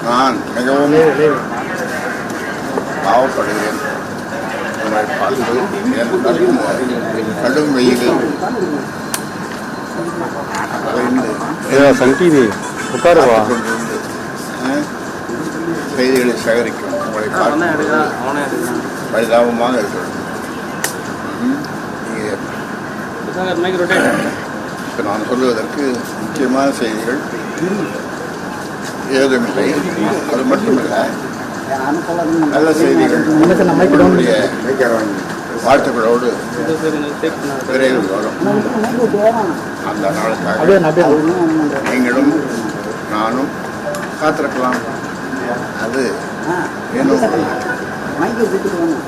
நான் மிகவும் பாவப்படுகிறேன். உங்களை பார்த்து கடும் வெயில் செய்திகளை சேகரிக்கும் உங்களை பரிதாபமாக இருக்கிறது. இப்போ நான் சொல்வதற்கு முக்கியமான செய்திகள் ஏதுமில்லை. அது மட்டுமில்லை, நல்ல செய்திகள் நம்முடைய வாழ்த்துக்களோடு விரைவில் வரும். அந்த நாளுக்காக நீங்களும் நானும் காத்திருக்கலாம். அது இன்னும்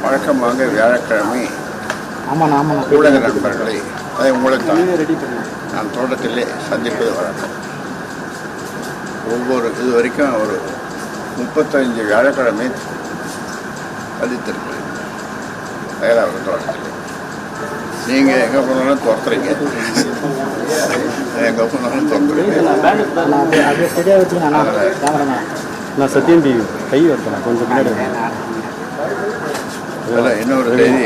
வழக்கமாக வியாழக்கிழமை ஊடக நண்பர்களை அதை உங்களைத்தான் நான் தோட்டத்திலே சந்திப்பது வழக்கம். இது வரைக்கும் ஒரு 35 வியாழக்கிழமை சந்தித்திருக்கிறேன் வயலாளர் தோட்டத்தில். நீங்கள் எங்கே போனாலும் துரத்துறீங்க, எங்கே போனாலும் துரத்துறீங்க. நான் சத்தியம் டிவி கை வைப்பேன் கொஞ்சம் பின்னாடி. இன்னொரு செய்தி,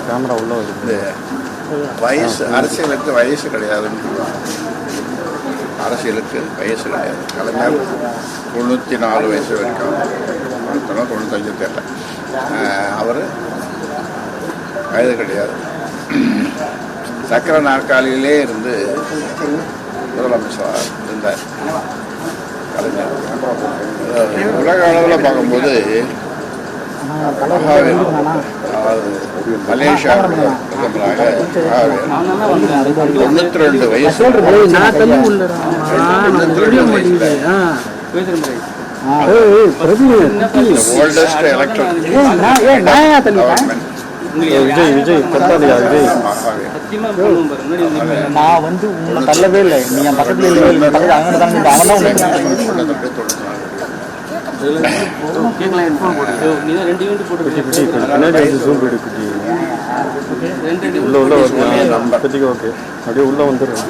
கேமரா உள்ள வருது. வயசு அரசியலுக்கு வயசு கிடையாதுன்னு சொல்லுவாங்க. அரசியலுக்கு வயசு கிடையாது. கலைஞர் 94 வயசு வரைக்கும் 95 தெரியல, அவர் வயது கிடையாது. சக்கர நாற்காலியிலே இருந்து முதலமைச்சர் இருந்தார் கலைஞர். உலக அளவில் பார்க்கும்போது மலேசியா பிரதமராக 92 வயசு. ஓல்டஸ்ட் எலக்டட் நான் வந்து உங்களை தள்ளவே இல்லை. நீங்க பக்கத்துல அப்படியே உள்ள வந்துடுறோம்.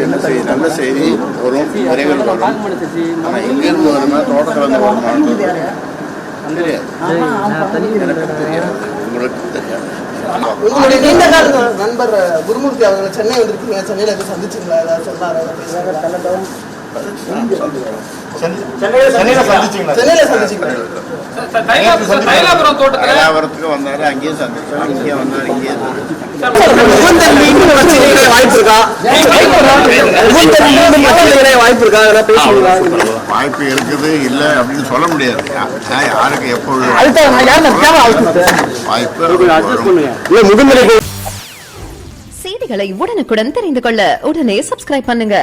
என்ன செய்தி, நல்ல செய்தி வரும், விரைவில் வரும். ஆனால் எங்கேருந்து வருமா, தோட்டத்தில் வந்து வருமானு தெரியாது, எனக்கு தெரியாது, உங்களுக்கு தெரியாது. உங்களுடைய நீண்ட கால நண்பர் குருமூர்த்தி அவர்களை சென்னை வந்திருக்கீங்க, சென்னையில் எதுவும் சந்திச்சிங்களா? ஏதாவது சொன்னாரா? தைலாபுரத்துக்கு வந்தாரு, அங்கேயும் சந்திச்சோம். இங்கே வந்தாரு, இங்கேயும் வாய்ப்பு இருக்குது. இல்லை அப்படின்னு சொல்ல முடியாது. யாருக்கு எப்பொழுது வாய்ப்பு. செய்திகளை உடனுக்குடன் தெரிந்து கொள்ள உடனே சப்ஸ்கிரைப் பண்ணுங்க.